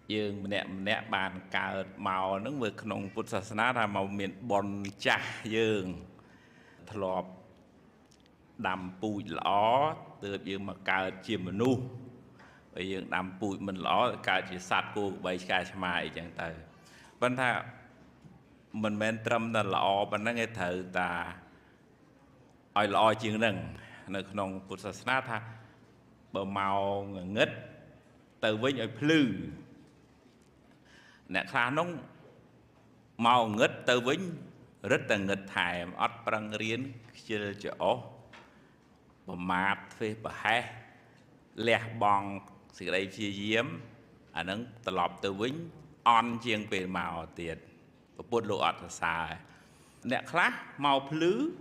dương nè bàn cào màu nó vừa khung Phậtศาสนาra màu miền bòn chả dương thọp đầm bụi ló từ dương mà cào chìm mà nu bây giờ đầm bụi mình ló cào chỉ sát cô bay cào mai chẳng tới vấn tha mình men trâm là lọ bên đó nghe thử ta oi lọ chuyện nừng nơi khung Phậtศาสนาtha bờ màu ngất từ với nhồi plư nè khá nông màu ngất từ với rất là ngất thải ót prang riến chưa chỗ bờ mát phê bờ hai lẹ bong sự đây chia diếm anh nâng tập lọp từ với on chiêng về màu tiền và buôn lộ ọt là xài nè khá màu plư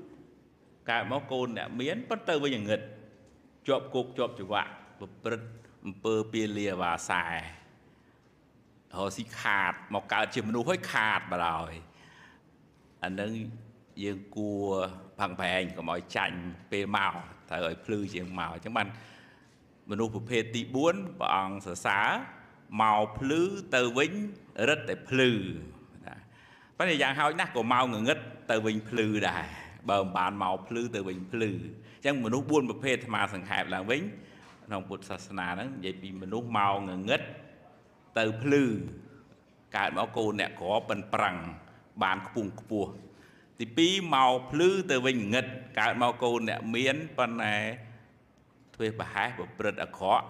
cả máu côn nè miến bắt từ với những ngật chộp cục chộp chụp vạ bơ bia lìa và xài họ xí khát một cả chiếc menu hơi khát bà rồi anh nâng dương cua bằng bèn của mọi chanh bê màu thầy ơi plư chiếng màu chẳng bằng menu của phê tí buôn bằng sở xá màu plư từ vĩnh rất là plư vấn đề dạng hào nát của màu ngừng ngất từ vĩnh plư đài bờ bàn màu plư từ vĩnh plư chẳng menu buôn một phê mà sẵn hẹp là vĩnh trong Phậtศาสนาđó vậy vì mình nuốt màu ngừng ngất từ plư cả máu cô nè có bên prang bàn cuồng cua thì pi màu plư từ vinh ngất cả máu cô nè miến bên này thuê bà hai bà bật ở khó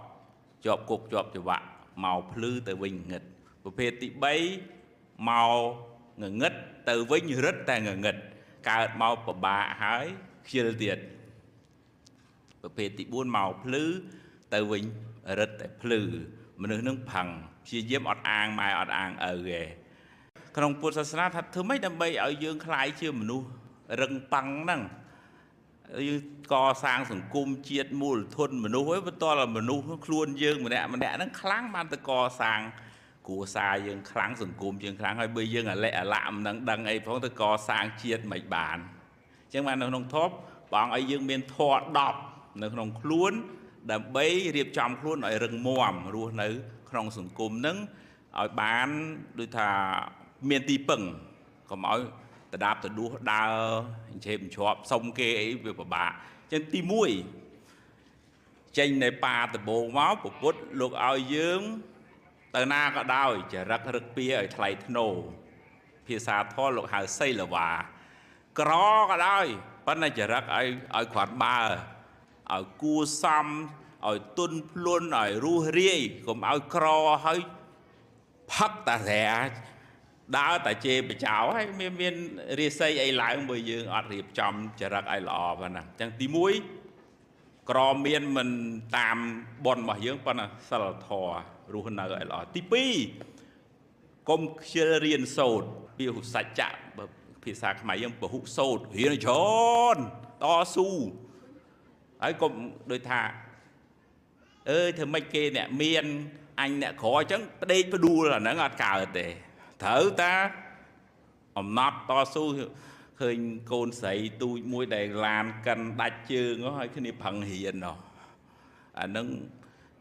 chọp cục chọp cho vạ màu plư từ vinh ngất và phê tí bấy màu ngừng ngất từ vinh rất là ngừng ngất cả màu bà bà hái chia tiền và phê tí buôn màu plư từ vinh rất là plư mình nâng phẳng chia diếm ọt an mai ọt an ở ghê trong Phậtศาสนาthật thứ mấy đâm bay ở dương khai chưa mình nu rừng tăng năng co sang sủng cung chiết mùi thôn mình nu với to là mình nu luôn dương mình nè nó kháng man từ co sang của xa dương kháng sủng cung dương kháng hay bây dương là lệ lạm đằng đằng ấy phong từ co sang chiết mạch bản chẳng mà nó nông thốp bọn ấy dương miền thọ đọc nó nông luôn đầm bấy riệp trong luôn ở rừng mòm luôn nữ không sủng cung nâng ở bán đôi thà miền tây bừng còn mọi ta đạp ta đua đa chém chọp xong kê ấy về bà trên ti muối trên này pa ta bồ máu của bút lục ao dương ta na có đau chỉ rắc rắc bia ở thay nổ phía xa thô lục hà xây là bà có cái đó bắt này chỉ rắc ở khoản ba ở cua xăm ở tuân luôn ở ru ri còn ở cro hơi phật ta rẻ đã tại chê bị chảo hay miên ri xây ấy lại bây giờ ở riệp trong chỉ rắc ai lọ và nè chẳng tí muối cro miên mình tạm bon mà dưỡng con là sao thò ru hơn nào ai lọ tí pi công chơi riêng sầu biểu sạch chạm phía xa máy em bảo hút sầu hiền là chôn to su ấy cũng đôi thà ơi thưa mấy kia nè miên anh nè khó chẳng đây phải đu là nó ngọt cào tệ thở ta ông nót to su khơi côn sấy tôi môi đầy lan canh đạch chưa nó hay cái này phẳng hiền rồi nó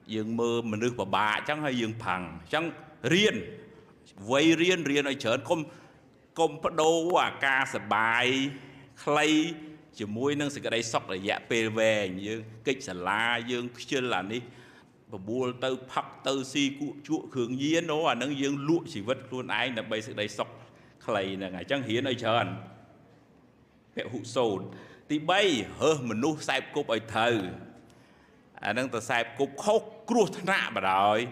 dương mơ mình được bà chẳng hay dương phẳng chẳng riêng vây riêng ở chợ công bắt đầu ca sờ bài clay chỉ môi nâng sự cái đây sốc là dạ pv như kích sả la dương chưa là đi và bùa từ phật từ si cụ chuột hướng nhiên nó nâng dương lụa chỉ vật luôn ai là bây sự đây sốc clay là ngày chẳng hiến ở chợ mẹ hụ sồn thì bay hơ mình nu sai cục ở thờ nâng ta sai cục khóc cruột nạ bà rồi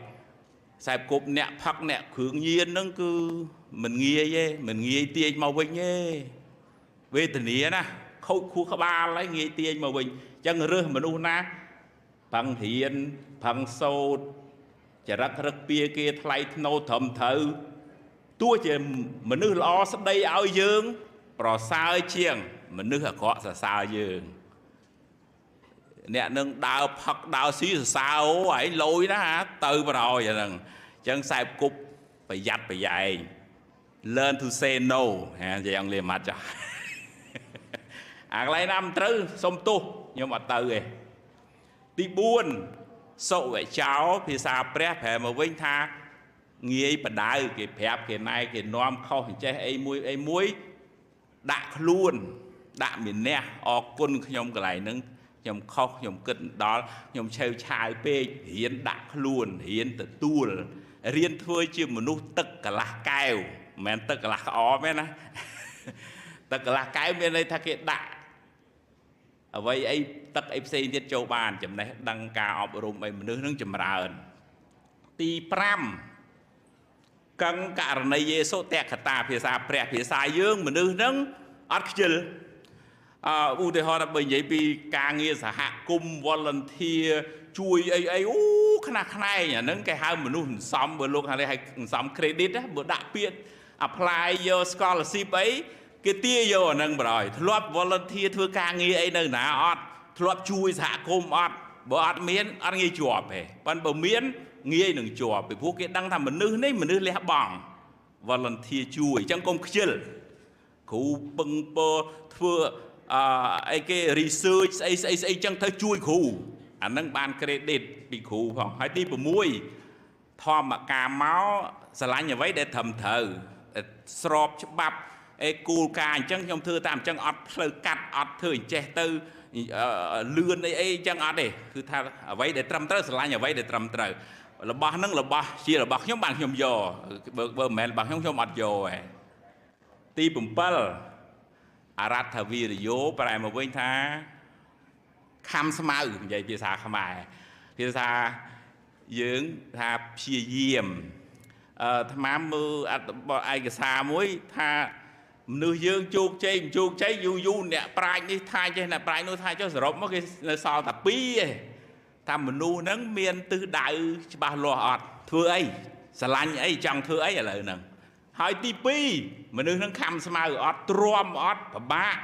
sai cục nẹ phật nẹ hướng nhiên nâng cứ mình nghe tiền màu vinh nhé về tình nghĩa nè khâu khu khá ba lấy nghe tiền màu vinh chẳng rơ mình u na bằng hiền bằng sâu chả rắc rắc bia kia thay nô thầm thơ tua chè mình nữ lo sắp đây áo dương bỏ sao chiêng mình nữ có sao dương nè nâng đào phật đào xí sao ấy lôi đó hả từ vào rồi vậy nè chẳng sai cục phải dắt phải dạy learn to say no vậy ông liền mặt cho lấy năm trứ xong tu nhưng mà từ rồi đi buôn sậu vậy cháu thì xa prep hè mà vinh tha ងាយបដៅគេប្រាប់គេណែគេនាំខុសអញ្ចេះអីមួយដាក់ខ្លួនដាក់មានះអរគុណខ្ញុំកន្លែងហ្នឹងខ្ញុំខុសខ្ញុំគិតដល់ខ្ញុំឆេវឆាវពេករៀនដាក់ខ្លួនរៀនទទួលរៀនធ្វើជាមនុស្សទឹកកន្លះកែវមិនមែនទឹកកន្លះក្អមទេណាទឹកកន្លះកែវមានន័យថាគេដាក់អ្វីអីទឹកអីផ្សេងទៀតចូលបានចំណេះដឹងការអប់រំអីមនុស្សនឹងចម្រើនទី5កង្កករណីយេសូតកតាភាសាព្រះភាសាយើងមនុស្សនឹងអត់ខ្ជិលឧទាហរណ៍បើនិយាយពីការងារសហគមន៍ volunteer ជួយអីអូខ្នះខ្នែងអាហ្នឹងគេហៅមនុស្សសន្សំបើលោកហៅសន្សំ credit បើដាក់ពាក្យ apply យក scholarship អីគេទាយកអាហ្នឹងបរយធ្លាប់ volunteer ធ្វើការងារអីនៅណាអត់ធ្លាប់ជួយសហគមន៍អត់បើអត់មានអត់ងាយជាប់ទេប៉ុន្តែបើមានងាយនឹងជាប់ពីព្រោះគេដឹងថាមនុស្សនេះមនុស្សលះបង់ volunteer ជួយអញ្ចឹងកុំខ្ជិលគ្រូពឹងពោធ្វើអីគេ research ស្អីចឹងទៅជួយគ្រូអានឹងបាន credit ពីគ្រូផងហើយទី6ធម្មការមកស្រឡាញ់អ្វីដែលត្រឹមត្រូវស្របច្បាប់គោលការណ៍អញ្ចឹងខ្ញុំធ្វើតាមអញ្ចឹងអត់ផ្លូវកាត់អត់ធ្វើអញ្ចេះទៅលឿនអីអញ្ចឹងអត់ទេគឺថាអ្វីដែលត្រឹមត្រូវស្រឡាញ់អ្វីដែលត្រឹមត្រូវរបស់ហ្នឹងរបស់ជារបស់ខ្ញុំបានខ្ញុំយកបើមិនមែនរបស់ខ្ញុំអត់យកទេទី7អរថវិរិយោប្រែមកវិញថាខំស្មៅនិយាយភាសាខ្មែរភាសាយើងថាព្យាយាមអាត្មាមើលឯកសារមួយថាមនុស្សយើងជោគជ័យមិនជោគជ័យយូរអ្នកប្រាជ្ញនេះថាចេះអ្នកប្រាជ្ញនោះថាចុះសរុបមកគេនៅសល់តែ2ឯងថាមនុស្សហ្នឹងមានទិសដៅច្បាស់លាស់អត់ធ្វើអីស្រឡាញ់អីចង់ធ្វើអីឥឡូវហ្នឹងហើយទី2មនុស្សហ្នឹងខំស្មៅអត់ទ្រាំអត់ពិបាក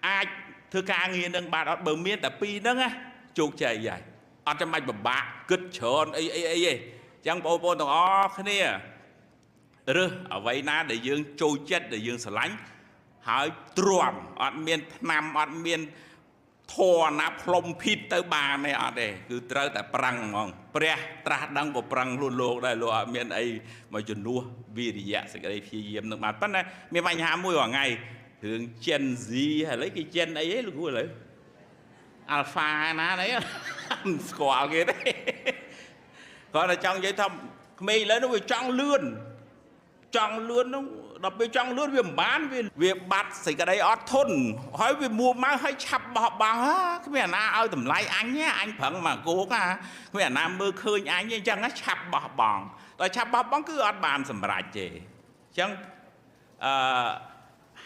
អាចធ្វើការងារនឹងបានអត់បើមានតែ2ហ្នឹងណាជោគជ័យហើយអត់ចាំបាច់ពិបាកគិតច្រើនអីទេអញ្ចឹងបងប្អូនទាំងអស់គ្នារើសអ្វីណាដែលយើងចូលចិត្តដែលយើងស្រឡាញ់ហើយទ្រាំអត់មានថ្នាំអត់មានធរណាផ្លុំភីតទៅបានទេអត់ទេគឺត្រូវតែប្រឹងហ្មងព្រះត្រាស់ដឹងក៏ប្រឹងខ្លួនលោកដែរលោកអត់មានអីមកជំនួសវិរិយៈសេចក្តីព្យាយាមនឹងបានប៉ុន្តែមានបញ្ហាមួយរាល់ថ្ងៃរឿង Gen Z ឥឡូវគេ Gen អីលោកគ្រូឥឡូវ Alpha ណានេះស្គាល់គេទេគាត់តែចង់និយាយថាក្មេងឥឡូវនោះវាចង់លឿននោះដល់ពេលចង់លឿនវាមិនបានវាបាត់សេចក្តីអត់ធន់ហើយវាមួម៉ៅហើយឆាប់បោះបង់គ្មានអាណាឲ្យតម្លៃអញប្រឹងមកគោកគ្មានអាណាមើលឃើញអញអញ្ចឹងឆាប់បោះបង់ដល់ឆាប់បោះបង់គឺអត់បានសម្រេចទេអញ្ចឹង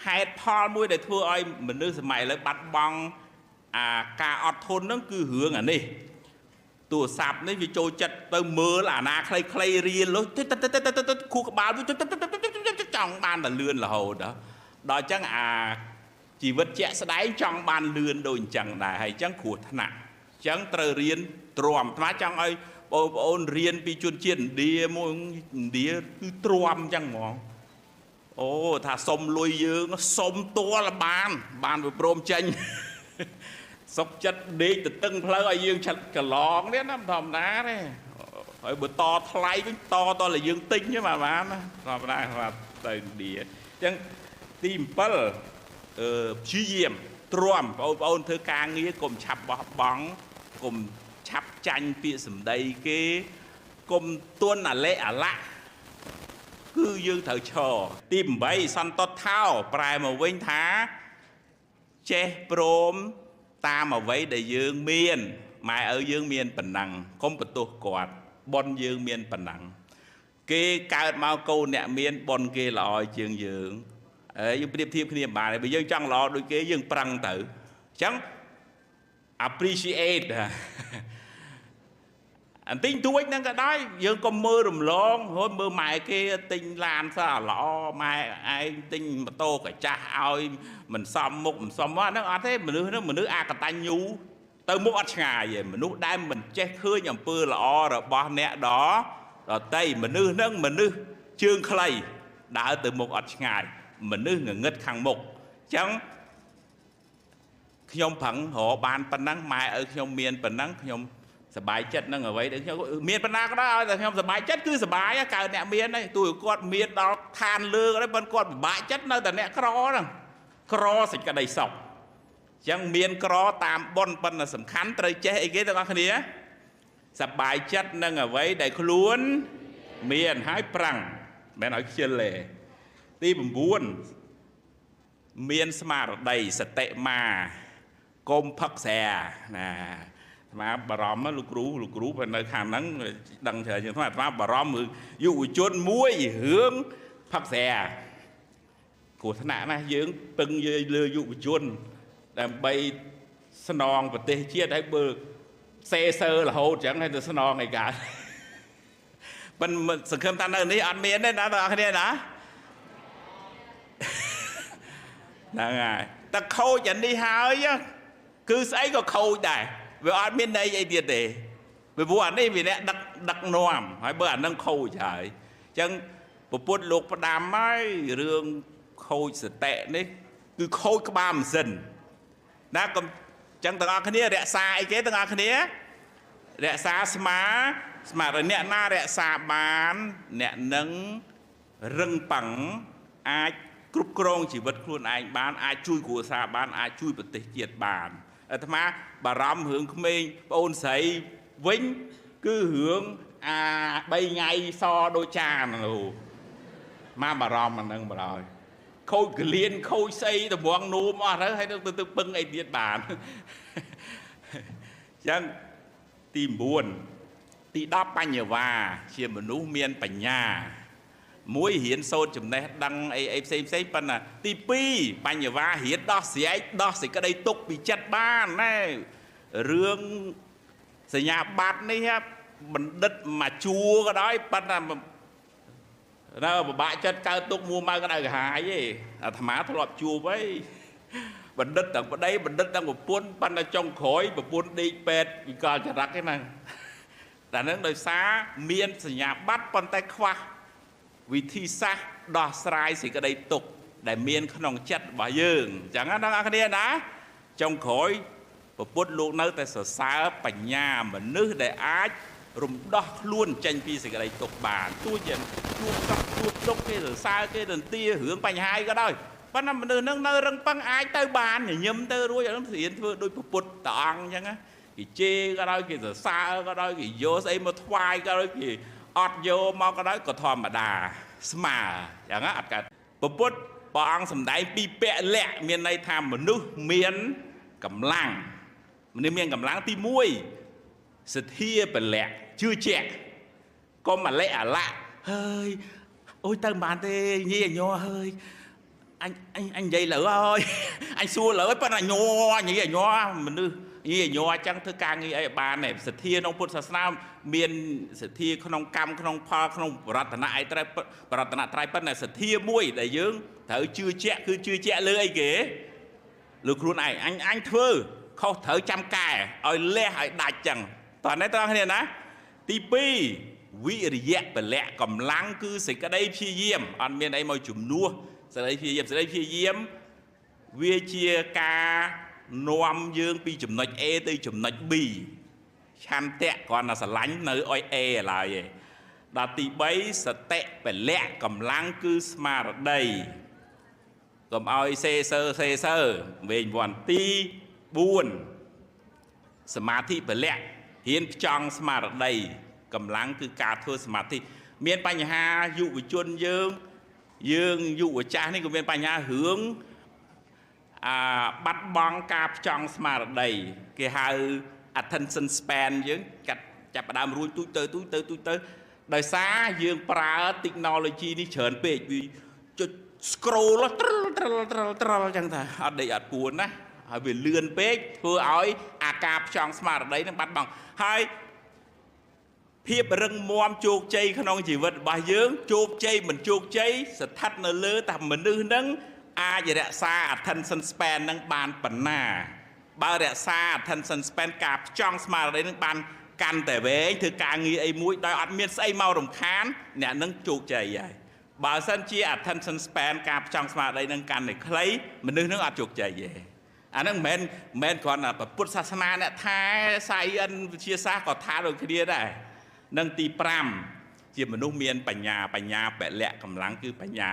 ហេតុផលមួយដែលធ្វើឲ្យមនុស្សសម័យឥឡូវបាត់បង់ការអត់ធន់ហ្នឹងគឺរឿងអានេះទូរស័ព្ទនេះវាចូលចិត្តទៅមើលអាណាខ្លីរៀនលុះគូក្បាលវាចង់បានតែលឿនរហូតដល់អញ្ចឹងជីវិតជាក់ស្ដែងចង់បានលឿនដូចអញ្ចឹងដែរហើយអញ្ចឹងគ្រោះថ្នាក់អញ្ចឹងត្រូវរៀនទ្រាំថ្មចង់ឲ្យបងប្អូនរៀនពីជនជាតិឥណ្ឌាមួយឥណ្ឌាគឺទ្រាំអញ្ចឹងហ្មងអូថាសុំលុយយើងសុំទាល់បានវាព្រមចេញសុកចិត្តដេកទៅតឹងផ្លូវឲ្យយើងឆាត់កន្លងនេះណាធម្មតាទេហើយបើតថ្លៃវិញតតែយើងទិញទេបានណាធម្មតាបាទទៅឥណ្ឌាអញ្ចឹងទី7ព្យាយាមទ្រាំបងប្អូនធ្វើការងារកុំឆាប់បោះបង់កុំឆាប់ចាញ់ពាក្យសម្ដីគេកុំទន់អាឡែអាឡាក់គឺយើងត្រូវឈរទី8សន្តតថោប្រែមកវិញថាចេះព្រមតាមអ្វីដែលយើងមានម៉ែឪយើងមានប៉ុណ្ណឹងកុំបន្ទោសគាត់ប៉ុនយើងមានប៉ុណ្ណឹងគេកើតមកកូនអ្នកមានប៉ុនគេល្អជាងយើងយើងប្រៀបធៀបគ្នាបានបើយើងចង់ល្អដូចគេយើងប្រឹងទៅអញ្ចឹង appreciate អន្តិចទួចហ្នឹងក៏ដោយយើងក៏មើលរំលងហើយមើលម៉ែគេទិញឡានសោះល្អម៉ែឯងទិញម៉ូតូកាចាស់ឲ្យមិនសមមុខមិនសមមាត់ហ្នឹងអត់ទេមនុស្សហ្នឹងមនុស្សអកតញ្ញូទៅមុខអត់ឆ្ងាយទេមនុស្សដែលមិនចេះឃើញអំពើល្អរបស់អ្នកដទៃមនុស្សហ្នឹងមនុស្សជើងខ្លីដើរទៅមុខអត់ឆ្ងាយមនុស្សងងឹតខាងមុខអញ្ចឹងខ្ញុំប្រឹងរកបានប៉ុណ្ណឹងម៉ែឪខ្ញុំមានប៉ុណ្ណឹងខ្ញុំ សបាយចិត្តនឹងអ្វីដែលខ្ញុំមានបណ្ណាក៏ដោយឲ្យតែខ្ញុំសបាយចិត្តគឺសបាយកើតអ្នកមានហើយទូគាត់មានដល់ឋានលើក៏ដោយប៉ុន្តែគាត់ពិបាកចិត្តនៅតែអ្នកក្រហ្នឹងក្រសេចក្តីសុខអញ្ចឹងមានក្រតាមបុណ្យប៉ុន្តែសំខាន់ត្រូវចេះអីគេទាំងអស់គ្នាសបាយចិត្តនឹងអ្វីដែលខ្លួនមានហើយប្រឹងមិនឲ្យខ្ជិលទេទី9មានស្មារតីសតិមាកុំផឹកស្រាណាអាត្មាបារម្ភលោកគ្រូបើនៅខាងហ្នឹងដឹងច្រើនជាងអាត្មាបារម្ភយុវជនមួយរឿងផឹកស្រាគ្រោះថ្នាក់ណាស់យើងពឹងលើយុវជនដើម្បីស្នងប្រទេសជាតិឲ្យបើសេសើរហូតចឹងឲ្យទៅស្នងឯកើតប៉ុន្តែសង្ឃឹមថានៅនេះអត់មានទេណាបងប្អូនណាហ្នឹងហើយតែខូចអានេះហើយគឺស្អីក៏ខូចដែរវាអត់មានន័យអីទៀតទេពីព្រោះអានេះវាអ្នកដឹកនាំហើយបើអានឹងខូចហើយអញ្ចឹងពពុទ្ធលោកផ្ដាំហើយរឿងខូចសតិនេះគឺខូចក្បាលម៉ាស៊ីនណាកុំអញ្ចឹងទាំងអស់គ្នារក្សាអីគេទាំងអស់គ្នារក្សាស្មារតីអ្នកណារក្សាបានអ្នកនឹងរឹងប៉ឹងអាចគ្រប់គ្រងជីវិតខ្លួនឯងបានអាចជួយគ្រួសារបានអាចជួយប្រទេសជាតិបានអាត្មាបារម្ភរឿងក្មេងប្អូនស្រីវិញគឺរឿងអា3ថ្ងៃសដូចចាននោះមកបារម្ភអានឹងបណ្ដោយខូចកលៀនខូចស្អីតម្រងនោមអស់ទៅហើយទៅពឹងអីទៀតបានអញ្ចឹងទី9ទី10បញ្ញវាជាមនុស្សមានបញ្ញាមួយរៀនសូត្រចំណេះដឹងអីផ្សេងប៉ុន្តែទី2បញ្ញវារៀនដោះស្រាយដោះសេចក្តីទុក្ខពីចិត្តបានណារឿងសញ្ញាបត្រនេះបណ្ឌិតមកជួក៏ដោយប៉ុន្តែនៅពិបាកចិត្តកើតទុក្ខមួម៉ៅក៏ដោយកាហាយទេអាត្មាធ្លាប់ជួបអីបណ្ឌិតទាំងប្តីបណ្ឌិតទាំងប្រពន្ធប៉ុន្តែចុងក្រោយប្រពន្ធដេកពេទ្យវិកលចរិតហ្នឹងតែនឹងដោយសារមានសញ្ញាបត្រប៉ុន្តែខ្វះវិធីសាស្ត្រដោះស្រាយសេចក្តីទុក្ខដែលមានក្នុងចិត្តរបស់យើងអញ្ចឹងណាអ្នកគ្នាណាចុងក្រោយព្រះពុទ្ធលោកនៅតែសរសើរបញ្ញាមនុស្សដែលអាចរំដោះខ្លួនចេញពីសេចក្តីទុក្ខបានទោះជាជួបទុក្ខគេសរសើរគេទន្ទារឿងបញ្ហាក៏ដោយប៉ុន្តែមនុស្សនឹងនៅរឹងប៉ឹងអាចទៅបានញញឹមទៅរួចអត់រៀនធ្វើដូចព្រះពុទ្ធតអង្គអញ្ចឹងគេជេរក៏ដោយគេសរសើរក៏ដោយគេយកស្អីមកថ្វាយក៏ដោយគេអត់យកមកក៏ដោយក៏ធម្មតាស្មើអញ្ចឹងអត់កើតព្រះពុទ្ធព្រះអង្គសម្ដែងពីពលៈមានន័យថាមនុស្សមានកម្លាំងមនុស្សមានកម្លាំងទី1សទ្ធាពលៈជឿជាក់កុំអាឡិអាឡាក់ហើយអូយទៅមិនបានទេញីញ័រហើយអញនិយាយលើហើយអញសួរលើប៉ុន្តែញ័រញីញ័រមនុស្សញីញ័រអញ្ចឹងធ្វើការងារអីបានទេសទ្ធាក្នុងពុទ្ធសាសនាមានសទ្ធាក្នុងកម្មក្នុងផលក្នុងបរតនៈអីត្រៃបរតនត្រ័យប៉ុន្តែសទ្ធាមួយដែលយើងត្រូវជឿជាក់គឺជឿជាក់លើអីគេលើខ្លួនឯងអញធ្វើខុសត្រូវចាំកែឲ្យលះឲ្យដាច់ចឹងតោះនេះតើគ្នាណាទី2វិរិយៈពលៈកម្លាំងគឺសេចក្តីព្យាយាមអត់មានអីមកជំនួសសេចក្តីព្យាយាមវាជាការនាំយើងពីចំណុច A ទៅចំណុច B ឆន្ទៈគ្រាន់តែស្រឡាញ់នៅឲ្យ A ឡើយឯងដល់ទី3សតិពលៈកម្លាំងគឺស្មារតីកុំឲ្យសេសើវែងវាន់ទី4សមាធិពលៈហ៊ានផ្ចង់ស្មារតីកម្លាំងគឺការធ្វើសមាធិមានបញ្ហាយុវជនយើងយុវចាស់នេះក៏មានបញ្ហារឿងបាត់បង់ការផ្ចង់ស្មារតីគេហៅ attention span យើងចាប់ផ្ដើមរួចទូចទៅដោយសារយើងប្រើ technology នេះច្រើនពេកវាចុច scroll ត្រលចឹងថាអត់ដេកអត់ពួនណាហើយវាលឿនពេកធ្វើឲ្យអាការផ្ចង់ស្មារតីនឹងបាត់បង់ហើយភាពរឹងមាំជោគជ័យក្នុងជីវិតរបស់យើងជោគជ័យមិនជោគជ័យស្ថិតនៅលើតែមនុស្សនឹងអាចរក្សា attention span នឹងបានប៉ុណ្ណាបើរក្សា attention span ការផ្ចង់ស្មារតីនឹងបានកាន់តែវែងធ្វើការងារអីមួយដោយអត់មានស្អីមករំខានអ្នកនឹងជោគជ័យហើយបើសិនជា attention span ការផ្ចង់ស្មារតីនឹងកាន់តែខ្លីមនុស្សនឹងអត់ជោគជ័យទេ អាហ្នឹងមិនគ្រាន់តែពុទ្ធសាសនាអ្នកថាសាយិនវិទ្យាសាស្ត្រក៏ថាដូចគ្នាដែរនឹងទី5ជាមនុស្សមានបញ្ញាពលៈកម្លាំងគឺបញ្ញា